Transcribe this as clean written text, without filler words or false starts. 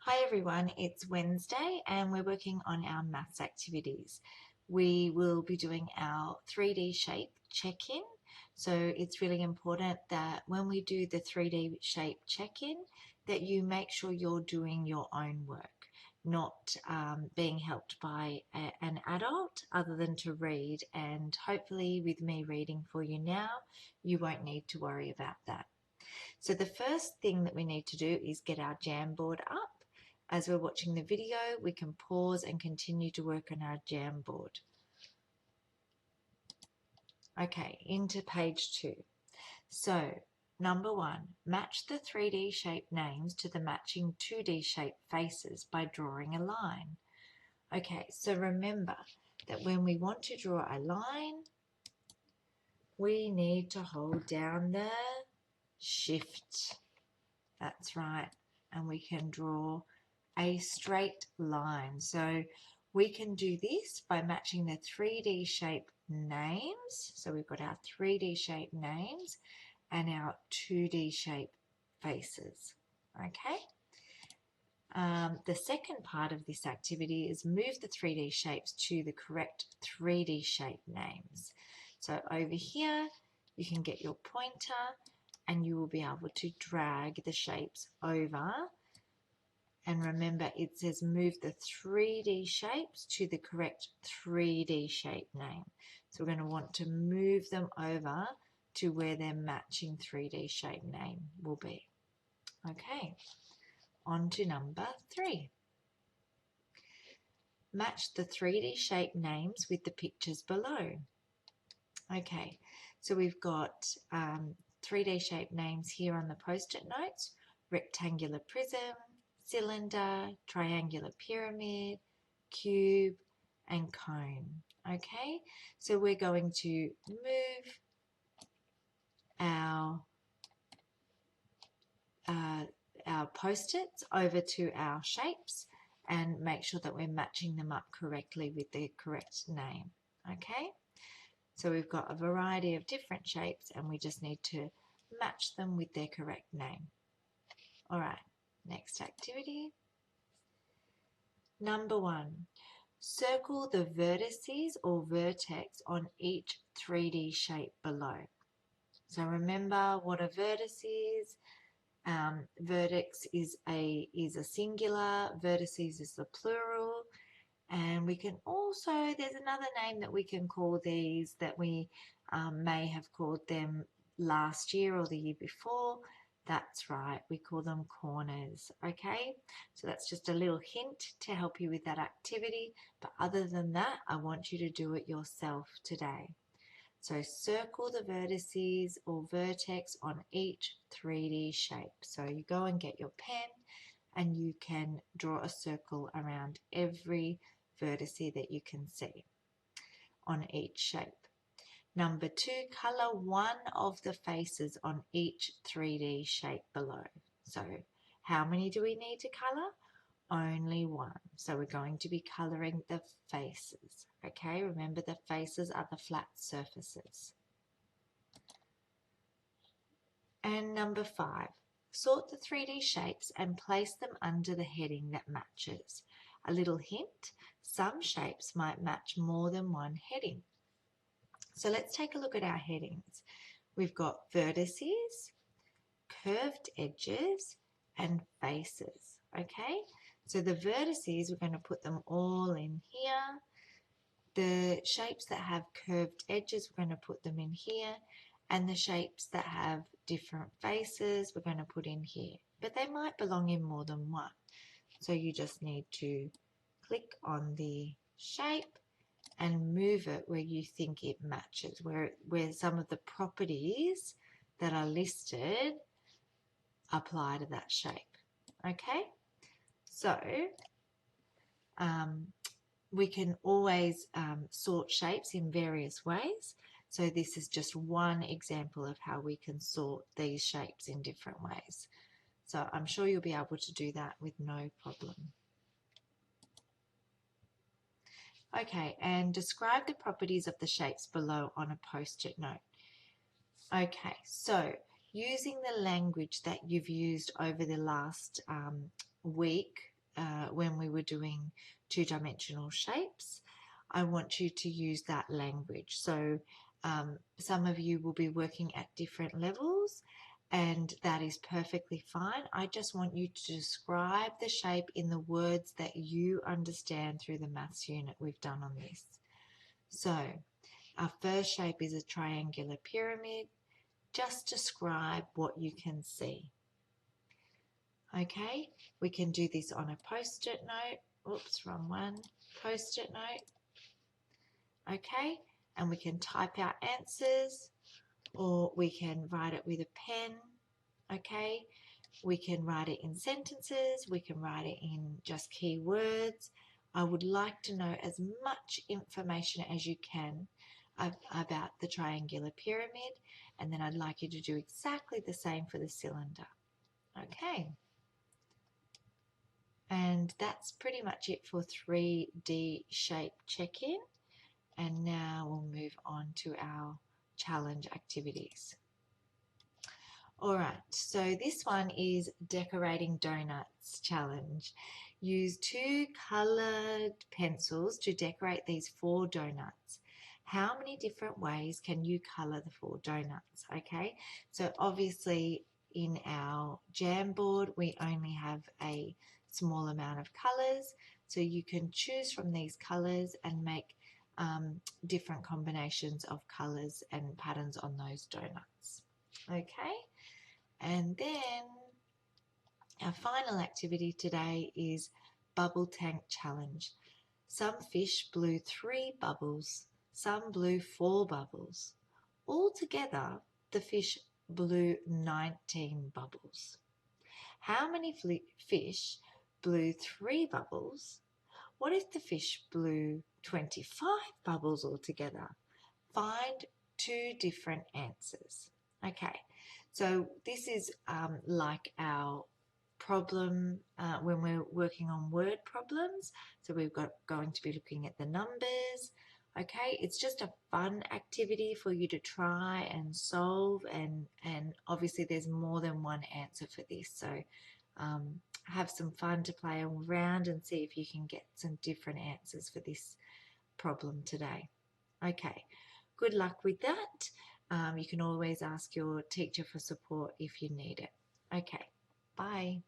Hi everyone, it's Wednesday and we're working on our maths activities. We will be doing our 3D shape check-in. So it's really important that when we do the 3D shape check-in that you make sure you're doing your own work, not being helped by an adult other than to read, and hopefully with me reading for you now, you won't need to worry about that. So the first thing that we need to do is get our Jamboard up. As we're watching the video, we can pause and continue to work on our Jamboard. Okay, into page 2. So, number 1, match the 3D shape names to the matching 2D shape faces by drawing a line. Okay, so remember that when we want to draw a line, we need to hold down the Shift. That's right, and we can draw a straight line. So we can do this by matching the 3D shape names. So we've got our 3D shape names and our 2D shape faces. Okay. The second part of this activity is move the 3D shapes to the correct 3D shape names. So over here, you can get your pointer and you will be able to drag the shapes over. And remember, it says move the 3D shapes to the correct 3D shape name. So we're going to want to move them over to where their matching 3D shape name will be. Okay, on to number 3. Match the 3D shape names with the pictures below. Okay, so we've got 3D shape names here on the post-it notes: rectangular prism, cylinder, triangular pyramid, cube, and cone. Okay, so we're going to move our post-its over to our shapes and make sure that we're matching them up correctly with the correct name. Okay, so we've got a variety of different shapes and we just need to match them with their correct name. All right, next activity. Number 1, circle the vertices or vertex on each 3D shape below. So remember what a vertex is. Vertex is a singular, vertices is the plural, and we can also, there's another name that we can call these that we may have called them last year or the year before. That's right, we call them corners. Okay, so that's just a little hint to help you with that activity, but other than that, I want you to do it yourself today. So circle the vertices or vertex on each 3D shape. So you go and get your pen and you can draw a circle around every vertice that you can see on each shape. Number 2, colour one of the faces on each 3D shape below. So how many do we need to colour? Only one. So we're going to be colouring the faces. Okay, remember the faces are the flat surfaces. And number 5, sort the 3D shapes and place them under the heading that matches. A little hint, some shapes might match more than one heading. So let's take a look at our headings. We've got vertices, curved edges, and faces. Okay, so the vertices, we're going to put them all in here. The shapes that have curved edges, we're going to put them in here. And the shapes that have different faces, we're going to put in here. But they might belong in more than one. So you just need to click on the shape and move it where you think it matches, where some of the properties that are listed apply to that shape. Okay, so we can always sort shapes in various ways. So this is just one example of how we can sort these shapes in different ways. So I'm sure you'll be able to do that with no problem. Okay, and describe the properties of the shapes below on a post-it note. Okay, so using the language that you've used over the last week when we were doing two-dimensional shapes. I want you to use that language. So some of you will be working at different levels, and that is perfectly fine. I just want you to describe the shape in the words that you understand through the maths unit we've done on this. So our first shape is a triangular pyramid. Just describe what you can see. Okay, we can do this on a post-it note. Oops, wrong one. Post-it note. Okay, and we can type our answers, or we can write it with a pen. Okay, we can write it in sentences. We can write it in just keywords. I would like to know as much information as you can about the triangular pyramid, and then I'd like you to do exactly the same for the cylinder. Okay. And that's pretty much it for 3D shape check-in. And now we'll move on to our challenge activities. All right, so this one is decorating donuts challenge. Use 2 colored pencils to decorate these 4 donuts. How many different ways can you color the 4 donuts? Okay, so obviously in our Jamboard, we only have a small amount of colors, so you can choose from these colors and make different combinations of colors and patterns on those donuts. Okay, and then our final activity today is bubble tank challenge. Some fish blew 3 bubbles, some blew 4 bubbles. Altogether, the fish blew 19 bubbles. How many fish blew 3 bubbles? What if the fish blew 25 bubbles altogether? Find 2 different answers. Okay, so this is like our problem when we're working on word problems. So we've got going to be looking at the numbers. Okay, it's just a fun activity for you to try and solve, and obviously there's more than one answer for this, so have some fun to play around and see if you can get some different answers for this problem today. Okay, good luck with that. You can always ask your teacher for support if you need it. Okay, bye.